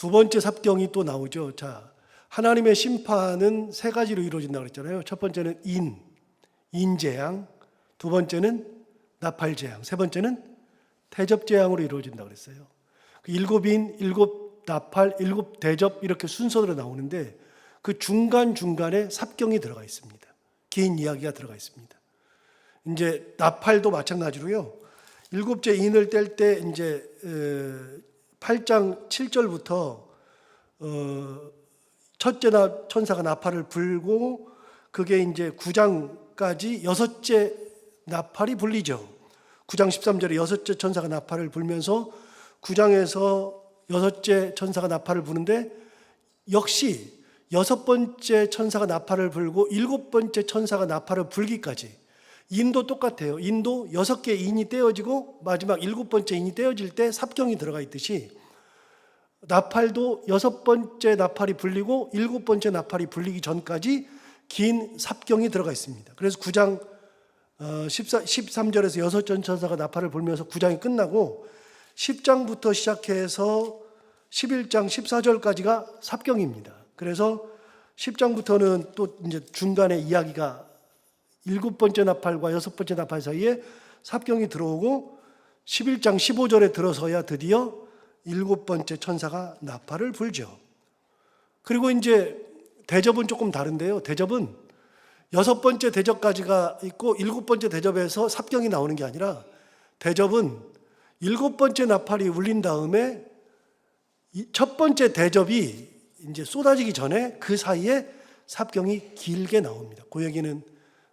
두 번째 삽경이 또 나오죠. 자, 하나님의 심판은 세 가지로 이루어진다고 그랬잖아요. 첫 번째는 인재앙, 두 번째는 나팔재앙, 세 번째는 대접재앙으로 이루어진다고 그랬어요. 일곱 인, 일곱 나팔, 일곱 대접 이렇게 순서대로 나오는데 그 중간중간에 삽경이 들어가 있습니다. 긴 이야기가 들어가 있습니다. 이제 나팔도 마찬가지로요. 일곱째 인을 뗄 때 이제 8장 7절부터 첫째 천사가 나팔을 불고 그게 이제 9장까지 여섯째 나팔이 불리죠. 9장 13절에 여섯째 천사가 나팔을 불면서 9장에서 여섯째 천사가 나팔을 부는데 역시 여섯 번째 천사가 나팔을 불고 일곱 번째 천사가 나팔을 불기까지 인도 똑같아요. 인도 6개 인이 떼어지고 마지막 일곱 번째 인이 떼어질 때 삽경이 들어가 있듯이 나팔도 여섯 번째 나팔이 불리고 일곱 번째 나팔이 불리기 전까지 긴 삽경이 들어가 있습니다. 그래서 9장 13절에서 여섯째 천사가 나팔을 불면서 9장이 끝나고 10장부터 시작해서 11장 14절까지가 삽경입니다. 그래서 10장부터는 또 이제 중간에 이야기가 일곱 번째 나팔과 여섯 번째 나팔 사이에 삽경이 들어오고 11장 15절에 들어서야 드디어 일곱 번째 천사가 나팔을 불죠. 그리고 이제 대접은 조금 다른데요. 대접은 여섯 번째 대접까지가 있고 일곱 번째 대접에서 삽경이 나오는 게 아니라 대접은 일곱 번째 나팔이 울린 다음에 첫 번째 대접이 이제 쏟아지기 전에 그 사이에 삽경이 길게 나옵니다. 그 얘기는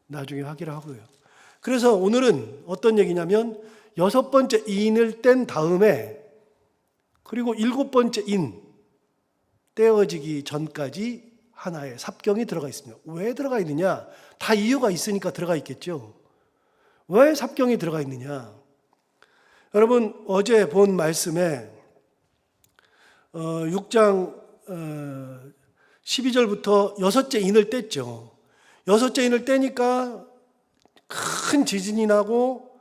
나중에 하기로 하고요. 그래서 오늘은 어떤 얘기냐면 여섯 번째 인을 뗀 다음에 그리고 일곱 번째 인 떼어지기 전까지 하나의 삽경이 들어가 있습니다. 왜 들어가 있느냐? 다 이유가 있으니까 들어가 있겠죠. 왜 삽경이 들어가 있느냐? 여러분 어제 본 말씀에 6장 12절부터 여섯째 인을 뗐죠. 여섯째 인을 떼니까 큰 지진이 나고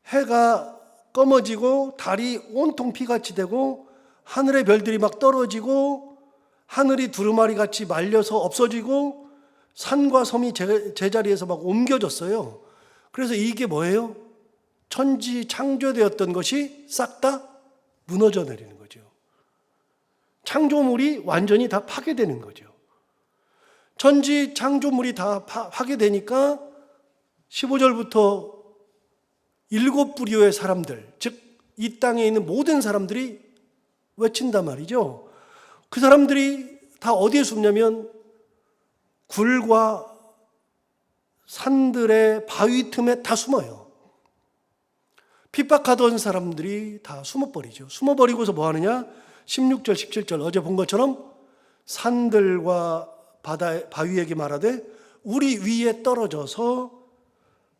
해가 검어지고 달이 온통 피같이 되고 하늘의 별들이 막 떨어지고 하늘이 두루마리 같이 말려서 없어지고 산과 섬이 제자리에서 막 옮겨졌어요. 그래서 이게 뭐예요? 천지 창조되었던 것이 싹 다 무너져 내리는 거죠. 창조물이 완전히 다 파괴되는 거죠. 천지 창조물이 다 파괴되니까 15절부터 일곱 부류의 사람들, 즉 이 땅에 있는 모든 사람들이 외친단 말이죠. 그 사람들이 다 어디에 숨냐면 굴과 산들의 바위 틈에 다 숨어요. 핍박하던 사람들이 다 숨어버리죠. 숨어버리고서 뭐 하느냐? 16절, 17절 어제 본 것처럼 산들과 바위에게 말하되 우리 위에 떨어져서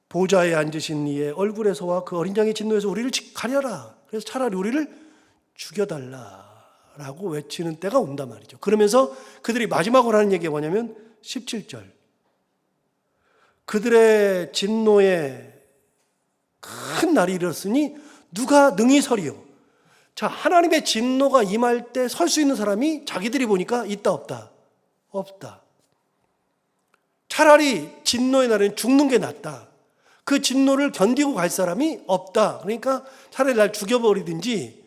보좌에 앉으신 이의 얼굴에서와 그 어린 양의 진노에서 우리를 가려라. 그래서 차라리 우리를 죽여달라라고 외치는 때가 온단 말이죠. 그러면서 그들이 마지막으로 하는 얘기가 뭐냐면 17절 그들의 진노에 큰 날이 이르렀으니 누가 능히 서리요. 자, 하나님의 진노가 임할 때 설 수 있는 사람이 자기들이 보니까 있다 없다? 없다. 차라리 진노의 날에는 죽는 게 낫다. 그 진노를 견디고 갈 사람이 없다. 그러니까 차라리 날 죽여버리든지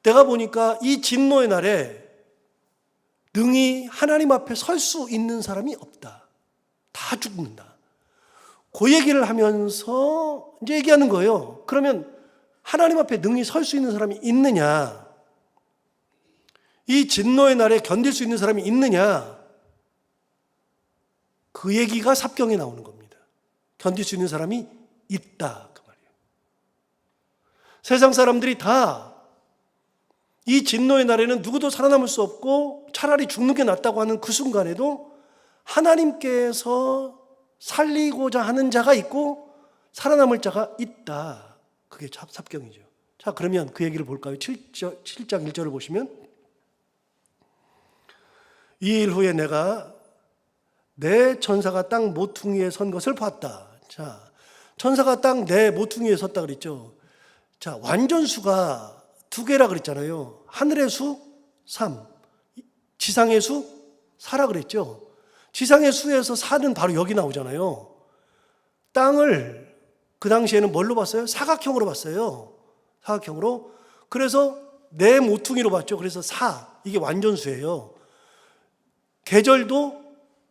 내가 보니까 이 진노의 날에 능히 하나님 앞에 설 수 있는 사람이 없다. 다 죽는다. 그 얘기를 하면서 이제 얘기하는 거예요. 그러면 하나님 앞에 능히 설 수 있는 사람이 있느냐? 이 진노의 날에 견딜 수 있는 사람이 있느냐? 그 얘기가 삽경에 나오는 겁니다. 견딜 수 있는 사람이 있다. 그 말이에요. 세상 사람들이 다 이 진노의 날에는 누구도 살아남을 수 없고 차라리 죽는 게 낫다고 하는 그 순간에도 하나님께서 살리고자 하는 자가 있고 살아남을 자가 있다. 그게 삽경이죠. 자, 그러면 그 얘기를 볼까요? 7장 1절을 보시면 이 일 후에 내가 내 천사가 땅 모퉁이에 선 것을 봤다. 자, 천사가 땅 내 모퉁이에 섰다 그랬죠. 자, 완전수가 두 개라 그랬잖아요. 하늘의 수 3, 지상의 수? 사라 그랬죠. 지상의 수에서 사는 바로 여기 나오잖아요. 땅을 그 당시에는 뭘로 봤어요? 사각형으로 봤어요. 사각형으로. 그래서 네 모퉁이로 봤죠. 그래서 이게 완전수예요. 계절도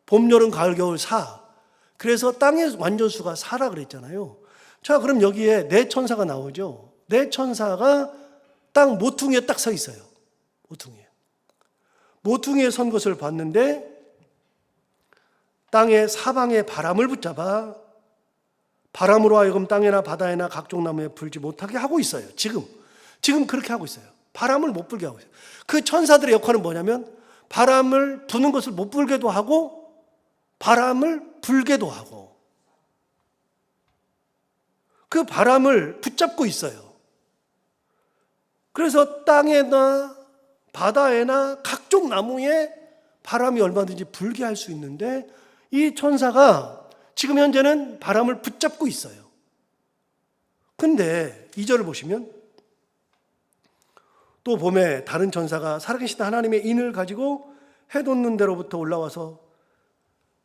봄, 여름, 가을, 겨울 그래서 땅의 완전수가 사라 그랬잖아요. 자, 그럼 여기에 네 천사가 나오죠. 네 천사가 땅 모퉁이에 딱 서 있어요. 모퉁이에 선 것을 봤는데 땅의 사방에 바람을 붙잡아 바람으로 하여금 땅에나 바다에나 각종 나무에 불지 못하게 하고 있어요. 지금 그렇게 하고 있어요. 바람을 못 불게 하고 있어요. 그 천사들의 역할은 뭐냐면 바람을 부는 것을 못 불게도 하고 바람을 불게도 하고 그 바람을 붙잡고 있어요. 그래서 땅에나 바다에나 각종 나무에 바람이 얼마든지 불게 할 수 있는데 이 천사가 지금 현재는 바람을 붙잡고 있어요. 근데 2절을 보시면 또 봄에 다른 천사가 살아계신 하나님의 인을 가지고 해 돋는 데로부터 올라와서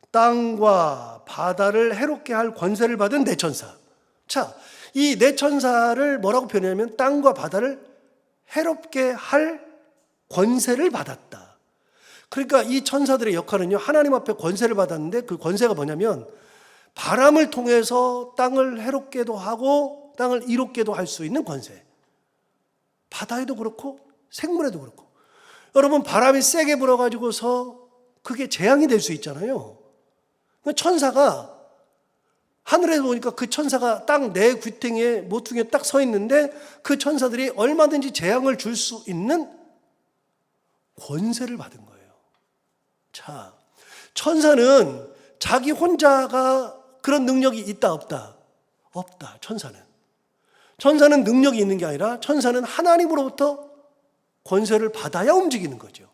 땅과 바다를 해롭게 할 권세를 받은 네 천사. 자, 이 네 천사를 뭐라고 표현하냐면 땅과 바다를 해롭게 할 권세를 받았다. 그러니까 이 천사들의 역할은요, 하나님 앞에 권세를 받았는데 그 권세가 뭐냐면 바람을 통해서 땅을 해롭게도 하고 땅을 이롭게도 할 수 있는 권세. 바다에도 그렇고 생물에도 그렇고. 여러분, 바람이 세게 불어가지고서 그게 재앙이 될 수 있잖아요. 천사가 하늘에서 보니까 그 천사가 땅 네 귀퉁이에 모퉁이에 딱 서 있는데 그 천사들이 얼마든지 재앙을 줄 수 있는 권세를 받은 거예요. 자, 천사는 자기 혼자가 그런 능력이 있다 없다? 없다. 천사는 능력이 있는 게 아니라 천사는 하나님으로부터 권세를 받아야 움직이는 거죠.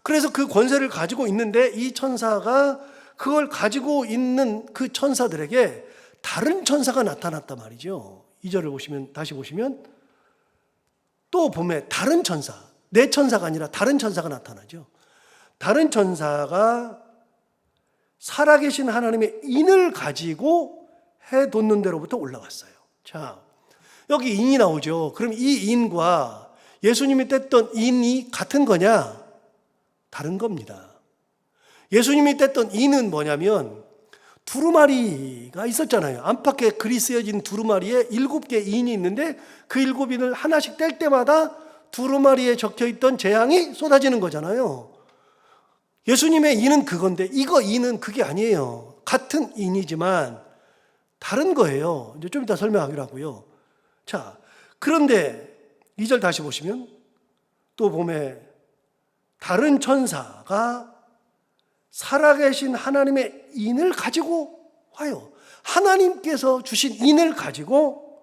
그래서 그 권세를 가지고 있는데 이 천사가 그걸 가지고 있는 그 천사들에게 다른 천사가 나타났단 말이죠. 2절을 보시면, 다시 보시면 또 봄에 다른 천사, 네 천사가 아니라 다른 천사가 나타나죠. 다른 천사가 살아계신 하나님의 인을 가지고 해 돋는 데로부터 올라왔어요. 자, 여기 인이 나오죠. 그럼 이 인과 예수님이 뗐던 인이 같은 거냐? 다른 겁니다. 예수님이 뗐던 인은 뭐냐면 두루마리가 있었잖아요. 안팎에 글이 쓰여진 두루마리에 7개 인이 있는데 그 7인을 하나씩 뗄 때마다 두루마리에 적혀있던 재앙이 쏟아지는 거잖아요. 예수님의 인은 그건데 이거 인은 그게 아니에요. 같은 인이지만 다른 거예요. 이제 좀 이따 설명하기로 하고요. 자, 그런데 2절 다시 보시면 또 봄에 다른 천사가 살아계신 하나님의 인을 가지고 와요. 하나님께서 주신 인을 가지고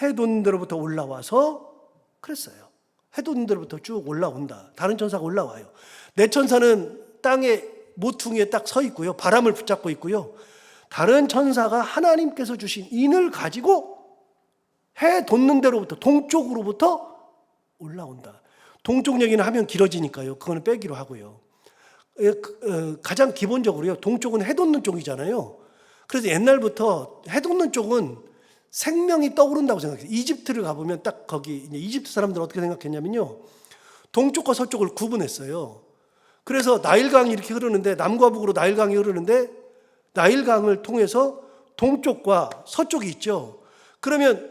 해 돋는 데로부터 올라와서 그랬어요. 해 돋는 데로부터 쭉 올라온다. 다른 천사가 올라와요. 네 천사는 땅의 모퉁이에 딱 서 있고요. 바람을 붙잡고 있고요. 다른 천사가 하나님께서 주신 인을 가지고 해 돋는 데로부터 동쪽으로부터 올라온다. 동쪽 얘기는 하면 길어지니까요. 그거는 빼기로 하고요. 가장 기본적으로요. 동쪽은 해 돋는 쪽이잖아요. 그래서 옛날부터 해 돋는 쪽은 생명이 떠오른다고 생각해요. 이집트를 가보면 딱 거기 이집트 사람들은 어떻게 생각했냐면요. 동쪽과 서쪽을 구분했어요. 그래서 나일강이 이렇게 흐르는데 남과 북으로 나일강이 흐르는데 나일강을 통해서 동쪽과 서쪽이 있죠. 그러면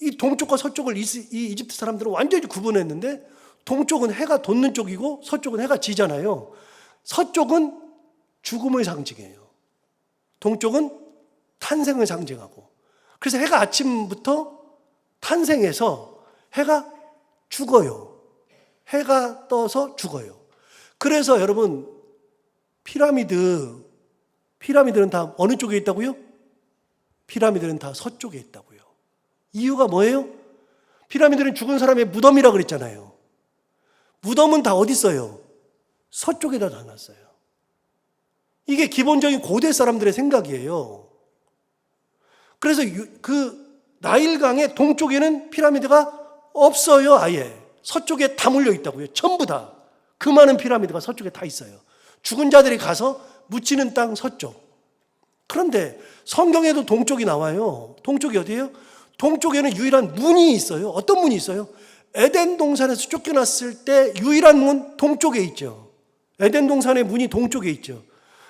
이 동쪽과 서쪽을 이 이집트 사람들은 완전히 구분했는데 동쪽은 해가 돋는 쪽이고 서쪽은 해가 지잖아요. 서쪽은 죽음을 상징해요. 동쪽은 탄생을 상징하고. 그래서 해가 아침부터 탄생해서 해가 죽어요. 해가 떠서 죽어요. 그래서 여러분 피라미드는 다 어느 쪽에 있다고요? 피라미드는 다 서쪽에 있다고요. 이유가 뭐예요? 피라미드는 죽은 사람의 무덤이라고 그랬잖아요. 무덤은 다 어디 있어요? 서쪽에다 놔놨어요. 이게 기본적인 고대 사람들의 생각이에요. 그래서 그 나일강의 동쪽에는 피라미드가 없어요. 아예 서쪽에 다 몰려 있다고요. 전부 다. 그 많은 피라미드가 서쪽에 다 있어요. 죽은 자들이 가서 묻히는 땅 서쪽. 그런데 성경에도 동쪽이 나와요. 동쪽이 어디예요? 동쪽에는 유일한 문이 있어요. 어떤 문이 있어요? 에덴 동산에서 쫓겨났을 때 유일한 문 동쪽에 있죠. 에덴 동산의 문이 동쪽에 있죠.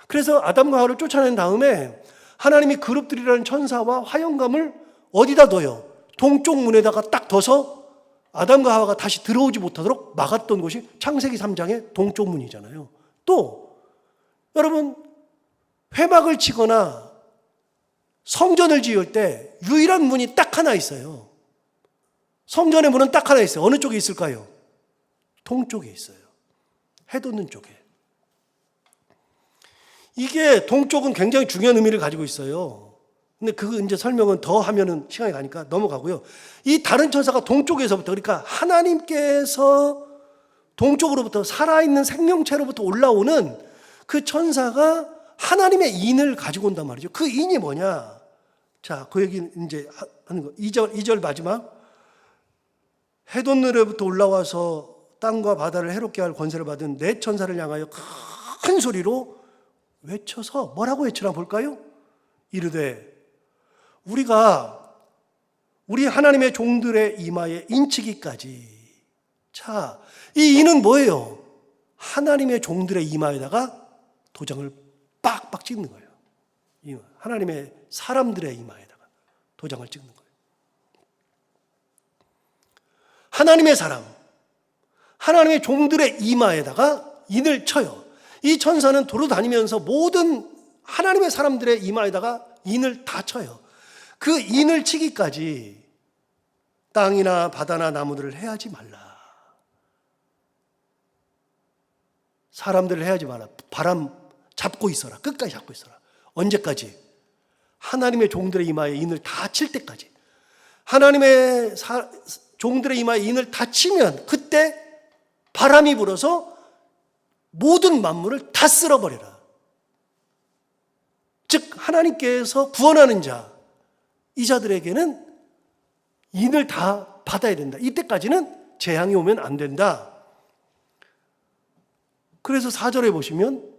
그래서 아담과 하와를 쫓아낸 다음에 하나님이 그룹들이라는 천사와 화영감을 어디다 둬요? 동쪽 문에다가 딱 둬서 아담과 하와가 다시 들어오지 못하도록 막았던 곳이 창세기 3장의 동쪽 문이잖아요. 또 여러분, 회막을 치거나 성전을 지을 때 유일한 문이 딱 하나 있어요. 성전의 문은 딱 하나 있어요. 어느 쪽에 있을까요? 동쪽에 있어요. 해 돋는 쪽에. 이게 동쪽은 굉장히 중요한 의미를 가지고 있어요. 근데 그 이제 설명은 더 하면은 시간이 가니까 넘어가고요. 이 다른 천사가 동쪽에서부터, 그러니까 하나님께서 동쪽으로부터 살아있는 생명체로부터 올라오는 그 천사가 하나님의 인을 가지고 온단 말이죠. 그 인이 뭐냐? 자, 그 얘기 이제 하는 거. 2절 마지막. 해돋늘에부터 올라와서 땅과 바다를 해롭게 할 권세를 받은 네 천사를 향하여 큰 소리로 외쳐서 뭐라고 외치나 볼까요? 이르되 우리가 우리 하나님의 종들의 이마에 인치기까지. 자, 이 인은 뭐예요? 하나님의 종들의 이마에다가 도장을 빡빡 찍는 거예요. 하나님의 사람들의 이마에다가 도장을 찍는 거예요. 하나님의 사람, 하나님의 종들의 이마에다가 인을 쳐요. 이 천사는 돌아다니면서 모든 하나님의 사람들의 이마에다가 인을 다 쳐요. 그 인을 치기까지 땅이나 바다나 나무들을 해하지 말라. 사람들을 해하지 말라. 바람 잡고 있어라. 끝까지 잡고 있어라. 언제까지? 하나님의 종들의 이마에 인을 다 칠 때까지. 하나님의 종들의 이마에 인을 다 치면 그때 바람이 불어서 모든 만물을 다 쓸어버려라. 즉 하나님께서 구원하는 자, 이 자들에게는 인을 다 받아야 된다. 이때까지는 재앙이 오면 안 된다. 그래서 4절에 보시면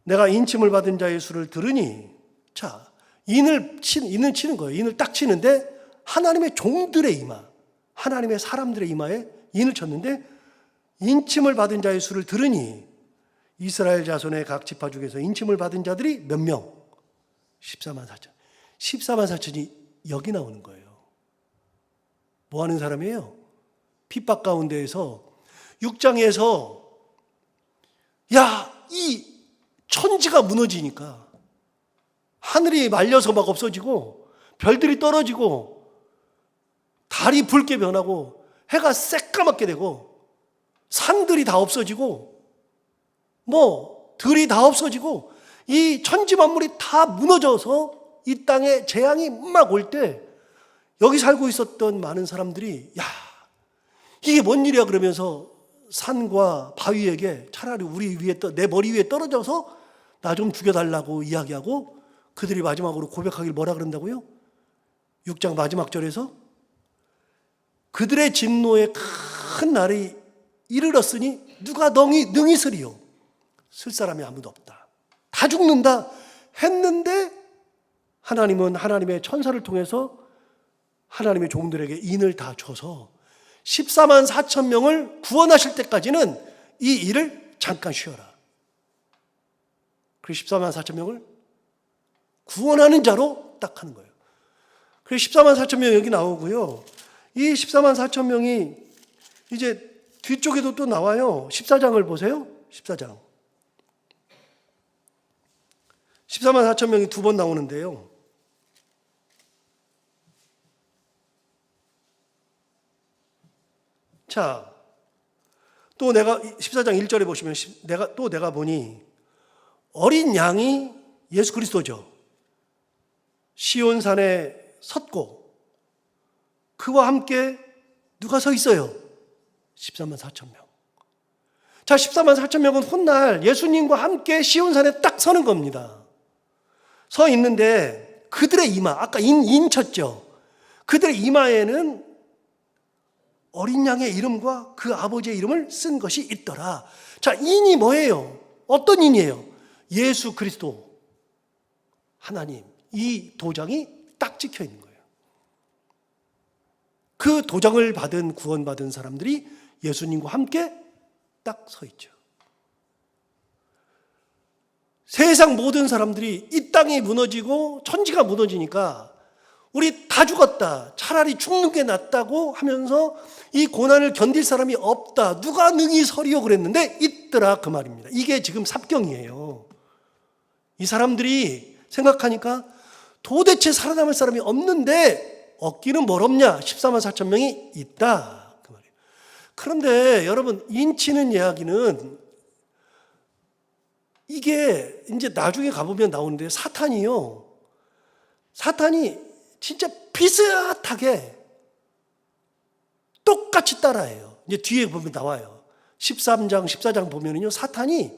내가 인침을 받은 자의 수를 들으니, 자, 인을 치는 거예요. 인을 딱 치는데 하나님의 종들의 이마, 하나님의 사람들의 이마에 인을 쳤는데 인침을 받은 자의 수를 들으니 이스라엘 자손의 각 지파 중에서 인침을 받은 자들이 몇 명? 14만 4천. 14만 4천이 여기 나오는 거예요. 뭐 하는 사람이에요? 핍박 가운데에서 6장에서 이 천지가 무너지니까 하늘이 말려서 막 없어지고 별들이 떨어지고 달이 붉게 변하고 해가 새까맣게 되고 산들이 다 없어지고 들이 다 없어지고 이 천지 만물이 다 무너져서 이 땅에 재앙이 막 올 때 여기 살고 있었던 많은 사람들이 이게 뭔 일이야 그러면서 산과 바위에게 차라리 내 머리 위에 떨어져서 나 좀 죽여달라고 이야기하고 그들이 마지막으로 고백하길 뭐라 그런다고요? 6장 마지막 절에서 그들의 진노의 큰 날이 이르렀으니 누가 능히 쓰리요? 쓸 사람이 아무도 없다. 다 죽는다 했는데 하나님은 하나님의 천사를 통해서 하나님의 종들에게 인을 다 줘서 14만 4천 명을 구원하실 때까지는 이 일을 잠깐 쉬어라. 그래서 14만 4천 명을 구원하는 자로 딱 하는 거예요. 그래서 14만 4천 명 여기 나오고요. 이 14만 4천 명이 이제 뒤쪽에도 또 나와요. 14장을 보세요. 14장. 14만 4천 명이 두 번 나오는데요. 자, 또 내가 14장 1절에 보시면 내가 보니 어린 양이 예수 그리스도죠. 시온산에 섰고 그와 함께 누가 서 있어요? 14만 4천 명. 자, 14만 4천 명은 훗날 예수님과 함께 시온산에 딱 서는 겁니다. 서 있는데 그들의 이마, 아까 인 쳤죠. 그들의 이마에는 어린 양의 이름과 그 아버지의 이름을 쓴 것이 있더라. 자, 인이 뭐예요? 어떤 인이에요? 예수 그리스도, 하나님. 이 도장이 딱 찍혀 있는 거예요. 그 도장을 받은, 구원받은 사람들이 예수님과 함께 딱 서 있죠. 세상 모든 사람들이 이 땅이 무너지고 천지가 무너지니까 우리 다 죽었다, 차라리 죽는 게 낫다고 하면서 이 고난을 견딜 사람이 없다, 누가 능히 서리요 그랬는데 있더라, 그 말입니다. 이게 지금 삽경이에요. 이 사람들이 생각하니까 도대체 살아남을 사람이 없는데 얻기는 뭘 없냐? 14만 4천 명이 있다, 그 말이에요. 그런데 여러분, 인치는 이야기는 이게 이제 나중에 가보면 나오는데, 사탄이 진짜 비슷하게 똑같이 따라해요. 이제 뒤에 보면 나와요. 13장, 14장 보면은요, 사탄이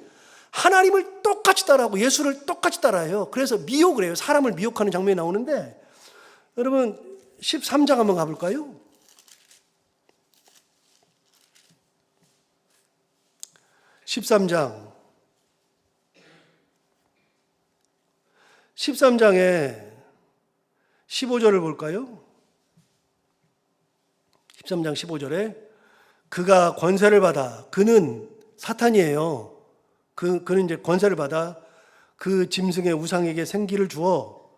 하나님을 똑같이 따라하고 예수를 똑같이 따라해요. 그래서 미혹을 해요. 사람을 미혹하는 장면이 나오는데, 여러분 13장 한번 가볼까요? 13장에 15절을 볼까요? 13장 15절에 그가 권세를 받아, 그는 사탄이에요. 그는 이제 권세를 받아 그 짐승의 우상에게 생기를 주어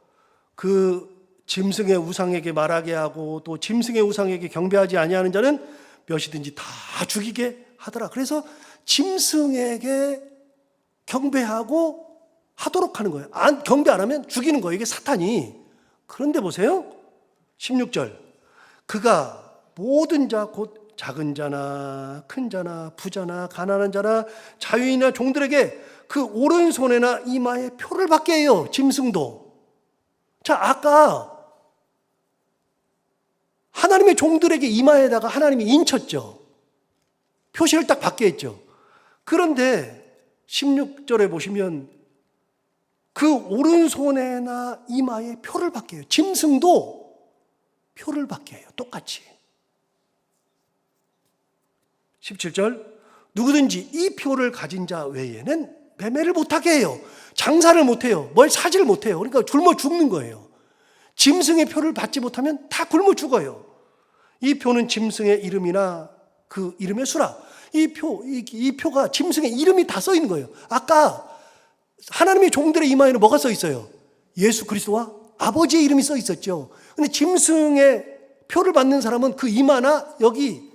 그 짐승의 우상에게 말하게 하고 또 짐승의 우상에게 경배하지 아니하는 자는 몇이든지 다 죽이게 하더라. 그래서 짐승에게 경배하고 하도록 하는 거예요. 경배 안 하면 죽이는 거예요, 이게 사탄이. 그런데 보세요, 16절. 그가 모든 자, 곧 작은 자나 큰 자나 부자나 가난한 자나 자유인이나 종들에게 그 오른손에나 이마에 표를 받게 해요, 짐승도. 자, 아까 하나님의 종들에게 이마에다가 하나님이 인쳤죠. 표시를 딱 받게 했죠. 그런데 16절에 보시면 그 오른손에나 이마에 표를 받게 해요. 짐승도 표를 받게 해요, 똑같이. 17절. 누구든지 이 표를 가진 자 외에는 매매를 못하게 해요. 장사를 못해요. 뭘 사지를 못해요. 그러니까 굶어 죽는 거예요. 짐승의 표를 받지 못하면 다 굶어 죽어요. 이 표는 짐승의 이름이나 그 이름의 수라. 이 표가 짐승의 이름이 다 써 있는 거예요. 아까 하나님의 종들의 이마에는 뭐가 써 있어요? 예수 그리스도와 아버지의 이름이 써 있었죠. 근데 짐승의 표를 받는 사람은 그 이마나 여기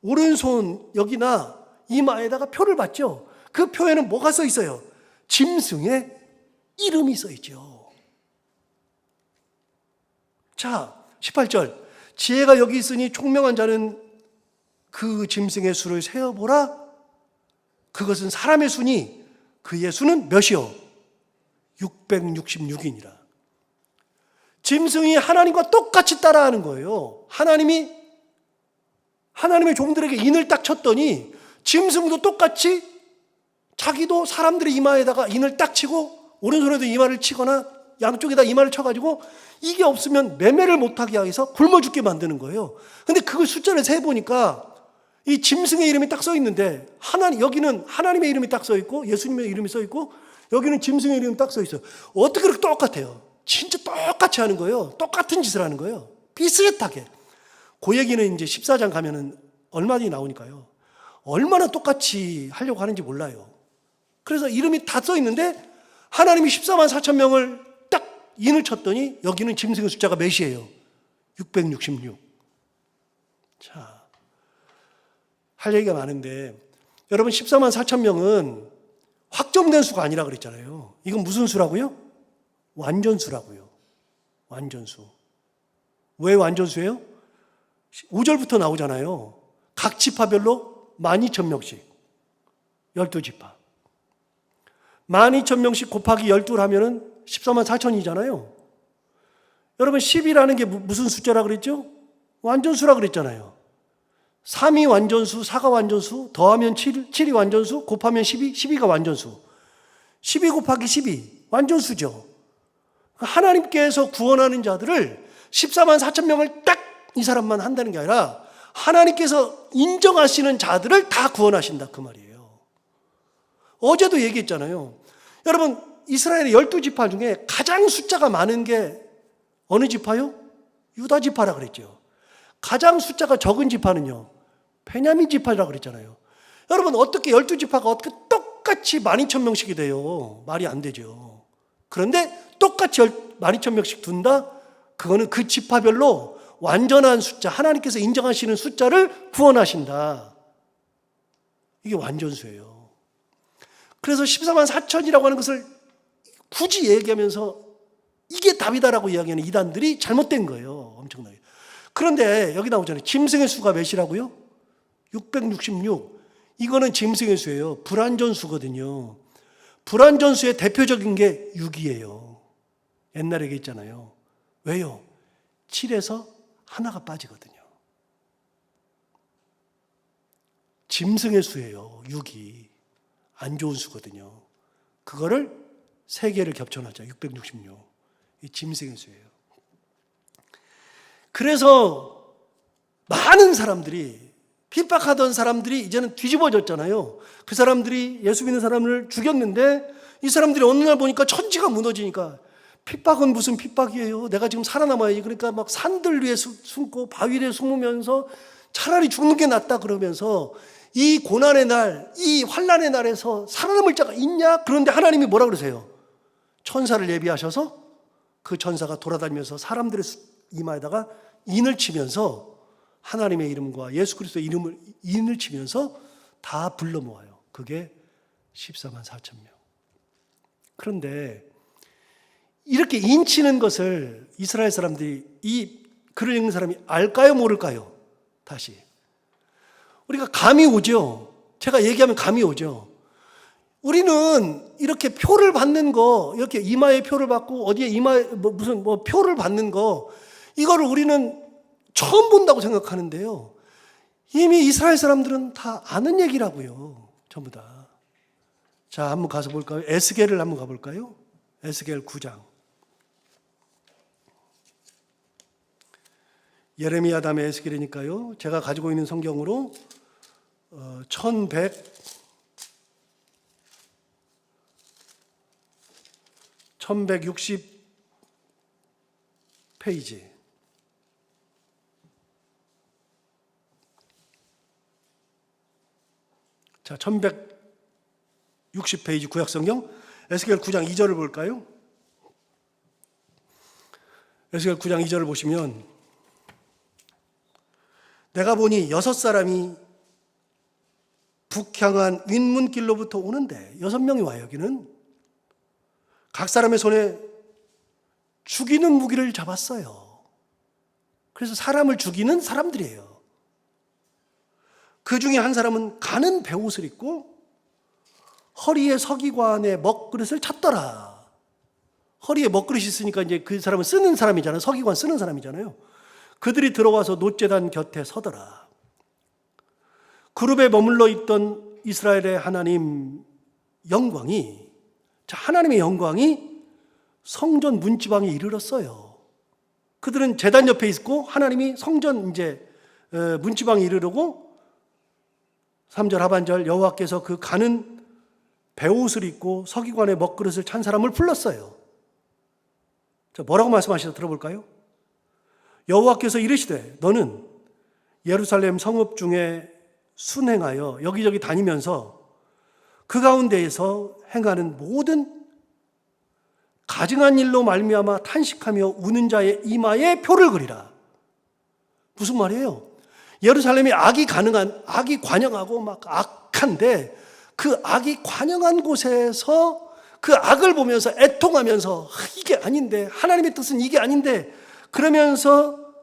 오른손 여기나 이마에다가 표를 받죠. 그 표에는 뭐가 써 있어요? 짐승의 이름이 써 있죠. 자, 18절. 지혜가 여기 있으니 총명한 자는 그 짐승의 수를 세어보라. 그것은 사람의 수니 그의 수는 몇이요? 666이니라. 짐승이 하나님과 똑같이 따라하는 거예요. 하나님의 종들에게 인을 딱 쳤더니 짐승도 똑같이 자기도 사람들의 이마에다가 인을 딱 치고 오른손에도 이마를 치거나 양쪽에다 이마를 쳐가지고 이게 없으면 매매를 못하게 해서 굶어 죽게 만드는 거예요. 근데 그걸 숫자를 세보니까 이 짐승의 이름이 딱 써 있는데 여기는 하나님의 이름이 딱 써 있고 예수님의 이름이 써 있고 여기는 짐승의 이름이 딱 써 있어요. 어떻게 그렇게 똑같아요? 진짜 똑같이 하는 거예요. 똑같은 짓을 하는 거예요. 비슷하게. 그 얘기는 이제 14장 가면은 얼마나 나오니까요. 얼마나 똑같이 하려고 하는지 몰라요. 그래서 이름이 다 써 있는데 하나님이 14만 4천 명을 딱 인을 쳤더니 여기는 짐승의 숫자가 몇이에요? 666. 자, 할 얘기가 많은데 여러분 14만 4천 명은 확정된 수가 아니라 그랬잖아요. 이건 무슨 수라고요? 완전수라고요. 완전수. 왜 완전수예요? 5절부터 나오잖아요. 각 지파별로 12,000명씩 12지파 12,000명씩 곱하기 12를 하면은 14만 4천이잖아요. 여러분 10이라는 게 무슨 숫자라 그랬죠? 완전수라 그랬잖아요. 3이 완전수, 4가 완전수, 더하면 7이 완전수, 곱하면 12가 완전수. 12 곱하기 12 완전수죠. 하나님께서 구원하는 자들을 14만 4천 명을 딱 이 사람만 한다는 게 아니라 하나님께서 인정하시는 자들을 다 구원하신다 그 말이에요. 어제도 얘기했잖아요. 여러분, 이스라엘의 12지파 중에 가장 숫자가 많은 게 어느 지파요? 유다 지파라 그랬죠. 가장 숫자가 적은 지파는요, 베냐민 지파라 그랬잖아요. 여러분, 어떻게 12지파가 어떻게 똑같이 12,000명씩이 돼요? 말이 안 되죠. 그런데 똑같이 12,000명씩 둔다? 그거는 그 지파별로 완전한 숫자, 하나님께서 인정하시는 숫자를 구원하신다. 이게 완전수예요. 그래서 14만 4천이라고 하는 것을 굳이 얘기하면서 이게 답이다라고 이야기하는 이단들이 잘못된 거예요. 엄청나게. 그런데 여기 나오잖아요. 짐승의 수가 몇이라고요? 666. 이거는 짐승의 수예요. 불완전수거든요. 불완전수의 대표적인 게 6이에요. 옛날에 얘기했잖아요. 왜요? 7에서 하나가 빠지거든요. 짐승의 수예요. 6이. 안 좋은 수거든요. 그거를 3개를 겹쳐놨죠. 666. 이 짐승의 수예요. 그래서 많은 사람들이, 핍박하던 사람들이 이제는 뒤집어졌잖아요. 그 사람들이 예수 믿는 사람을 죽였는데 이 사람들이 어느 날 보니까 천지가 무너지니까 핍박은 무슨 핍박이에요. 내가 지금 살아남아야지. 그러니까 막 산들 위에 숨고 바위 위에 숨으면서 차라리 죽는 게 낫다 그러면서 이 고난의 날, 이 환난의 날에서 살아남을 자가 있냐? 그런데 하나님이 뭐라 그러세요? 천사를 예비하셔서 그 천사가 돌아다니면서 사람들의 이마에다가 인을 치면서 하나님의 이름과 예수 그리스도의 이름을 인을 치면서 다 불러 모아요. 그게 14만 4천 명. 그런데 이렇게 인치는 것을 이스라엘 사람들이, 이 글을 읽는 사람이 알까요, 모를까요? 다시. 우리가 감이 오죠. 제가 얘기하면 감이 오죠. 우리는 이렇게 표를 받는 거, 이렇게 이마에 표를 받고 어디에 이마에 무슨 표를 받는 거, 이거를 우리는 처음 본다고 생각하는데요. 이미 이스라엘 사람들은 다 아는 얘기라고요. 전부 다. 자, 한번 가서 볼까요? 에스겔을 한번 가볼까요? 에스겔 9장. 예레미야 다음에 에스겔이니까요. 제가 가지고 있는 성경으로 1160 페이지. 자, 1160 페이지 구약성경 에스겔 9장 2절을 볼까요? 에스겔 9장 2절을 보시면, 내가 보니 6사람이 북향한 윗문길로부터 오는데, 6명이 와요. 여기는 각 사람의 손에 죽이는 무기를 잡았어요. 그래서 사람을 죽이는 사람들이에요. 그 중에 한 사람은 가는 베옷을 입고 허리에 서기관의 먹그릇을 찼더라. 허리에 먹그릇이 있으니까 이제 그 사람은 쓰는 사람이잖아요. 서기관 쓰는 사람이잖아요. 그들이 들어와서 놋제단 곁에 서더라. 그룹에 머물러 있던 이스라엘의 하나님 영광이, 자, 하나님의 영광이 성전 문지방에 이르렀어요. 그들은 제단 옆에 있고 하나님이 성전 이제 문지방에 이르르고, 3절 하반절, 여호와께서 그 가는 베옷을 입고 서기관의 먹그릇을 찬 사람을 불렀어요. 자, 뭐라고 말씀하시죠? 들어볼까요? 여호와께서 이르시되 너는 예루살렘 성읍 중에 순행하여 여기저기 다니면서 그 가운데에서 행하는 모든 가증한 일로 말미암아 탄식하며 우는 자의 이마에 표를 그리라. 무슨 말이에요? 예루살렘이 악이 관영하고 막 악한데, 그 악이 관영한 곳에서 그 악을 보면서 애통하면서 이게 아닌데, 하나님의 뜻은 이게 아닌데, 그러면서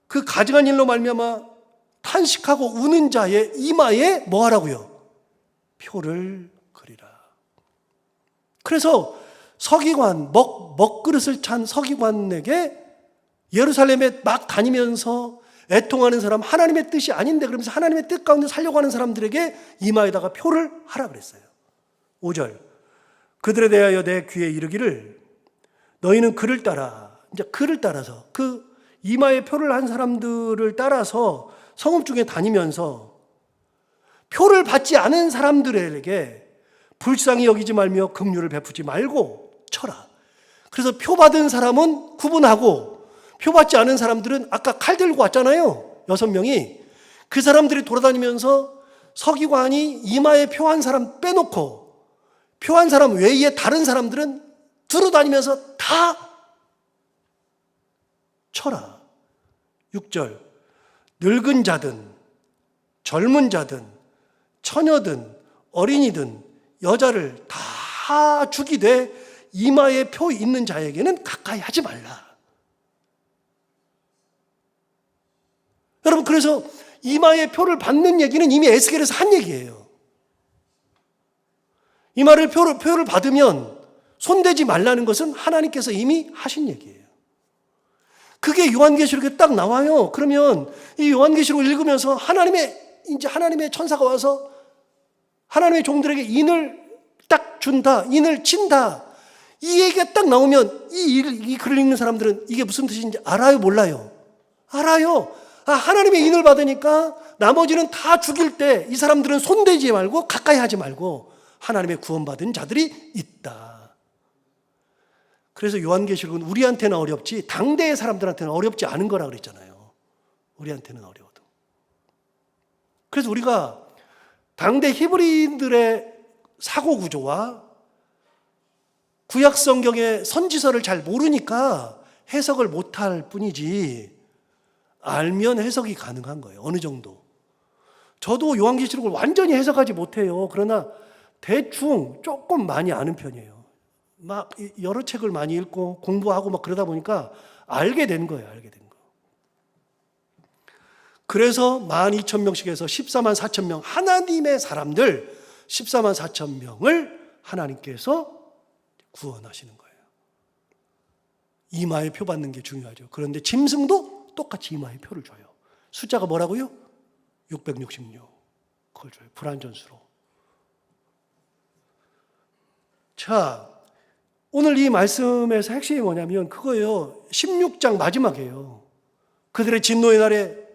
그 가증한 일로 말미암아 탄식하고 우는 자의 이마에 뭐 하라고요? 표를 그리라. 그래서 서기관, 먹그릇을 찬 서기관에게 예루살렘에 막 다니면서 애통하는 사람, 하나님의 뜻이 아닌데 그러면서 하나님의 뜻 가운데 살려고 하는 사람들에게 이마에다가 표를 하라 그랬어요. 5절, 그들에 대하여 내 귀에 이르기를 너희는 그를 따라, 이제 그를 따라서, 그 이마에 표를 한 사람들을 따라서 성읍 중에 다니면서 표를 받지 않은 사람들에게 불쌍히 여기지 말며 긍휼을 베푸지 말고 쳐라. 그래서 표 받은 사람은 구분하고 표 받지 않은 사람들은 아까 칼 들고 왔잖아요. 6명이. 그 사람들이 돌아다니면서 서기관이 이마에 표한 사람 빼놓고 표한 사람 외에 다른 사람들은 두루다니면서 다 쳐라. 6절. 늙은 자든 젊은 자든 처녀든 어린이든 여자를 다 죽이되 이마에 표 있는 자에게는 가까이 하지 말라. 여러분, 그래서 이마에 표를 받는 얘기는 이미 에스겔에서 한 얘기예요. 이마를 표를 받으면 손대지 말라는 것은 하나님께서 이미 하신 얘기예요. 그게 요한계시록에 딱 나와요. 그러면 이 요한계시록을 읽으면서 하나님의 천사가 와서 하나님의 종들에게 인을 딱 준다, 인을 친다. 이 얘기가 딱 나오면 이 글을 읽는 사람들은 이게 무슨 뜻인지 알아요, 몰라요? 알아요. 하나님의 인을 받으니까 나머지는 다 죽일 때 이 사람들은 손대지 말고 가까이 하지 말고 하나님의 구원받은 자들이 있다. 그래서 요한계시록은 우리한테는 어렵지 당대의 사람들한테는 어렵지 않은 거라 그랬잖아요. 우리한테는 어려워도. 그래서 우리가 당대 히브리인들의 사고 구조와 구약 성경의 선지서를 잘 모르니까 해석을 못할 뿐이지 알면 해석이 가능한 거예요. 어느 정도. 저도 요한계시록을 완전히 해석하지 못해요. 그러나 대충 조금 많이 아는 편이에요. 막 여러 책을 많이 읽고 공부하고 막 그러다 보니까 알게 된 거예요. 알게 된 거. 그래서 12,000명씩에서 14만 4천 명 하나님의 사람들 14만 4천 명을 하나님께서 구원하시는 거예요. 이마에 표 받는 게 중요하죠. 그런데 짐승도 똑같이 이마에 표를 줘요. 숫자가 뭐라고요? 666. 그걸 줘요. 불완전수로. 자, 오늘 이 말씀에서 핵심이 뭐냐면 그거예요. 16장 마지막이에요. 그들의 진노의 날에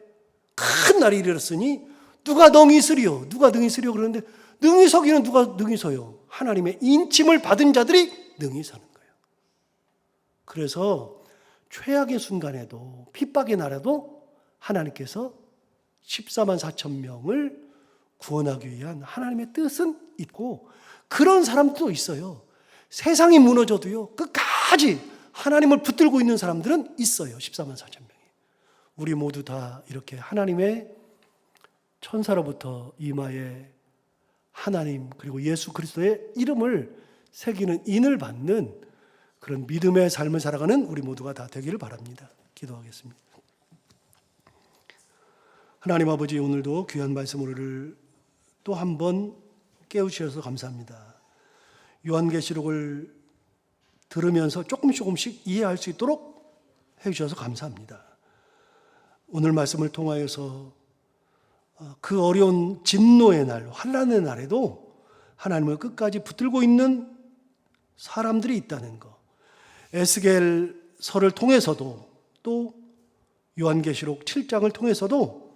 큰 날이 이르렀으니 누가 능히 서리요? 누가 능히 서리요? 그러는데 능히 서기는 누가 능히 서요? 하나님의 인침을 받은 자들이 능히 서는 거예요. 그래서 최악의 순간에도 핍박의 날에도 하나님께서 14만 4천 명을 구원하기 위한 하나님의 뜻은 있고 그런 사람들도 있어요. 세상이 무너져도요 끝까지 하나님을 붙들고 있는 사람들은 있어요. 14만 4천 명이. 우리 모두 다 이렇게 하나님의 천사로부터 이마에 하나님 그리고 예수 그리스도의 이름을 새기는 인을 받는 그런 믿음의 삶을 살아가는 우리 모두가 다 되기를 바랍니다. 기도하겠습니다. 하나님 아버지, 오늘도 귀한 말씀을 또 한 번 깨우치셔서 감사합니다. 요한계시록을 들으면서 조금씩 이해할 수 있도록 해주셔서 감사합니다. 오늘 말씀을 통하여서 그 어려운 진노의 날, 환난의 날에도 하나님을 끝까지 붙들고 있는 사람들이 있다는 것. 에스겔서를 통해서도 또 요한계시록 7장을 통해서도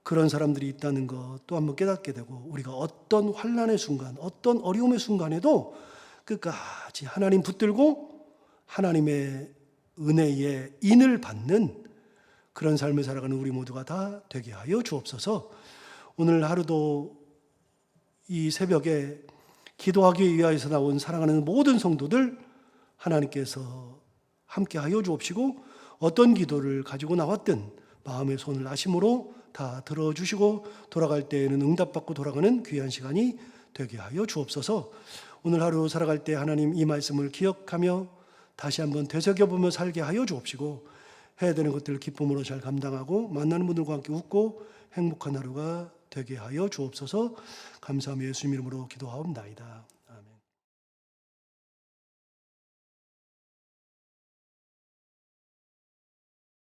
그런 사람들이 있다는 것 또 한번 깨닫게 되고 우리가 어떤 환난의 순간, 어떤 어려움의 순간에도 끝까지 하나님 붙들고 하나님의 은혜의 인을 받는 그런 삶을 살아가는 우리 모두가 다 되게 하여 주옵소서. 오늘 하루도 이 새벽에 기도하기 위하여서 나온 사랑하는 모든 성도들 하나님께서 함께 하여 주옵시고 어떤 기도를 가지고 나왔든 마음의 손을 아심으로 다 들어주시고 돌아갈 때에는 응답받고 돌아가는 귀한 시간이 되게 하여 주옵소서. 오늘 하루 살아갈 때 하나님 이 말씀을 기억하며 다시 한번 되새겨보며 살게 하여 주옵시고 해야 되는 것들을 기쁨으로 잘 감당하고 만나는 분들과 함께 웃고 행복한 하루가 되게 하여 주옵소서. 감사하며 예수님 이름으로 기도하옵나이다.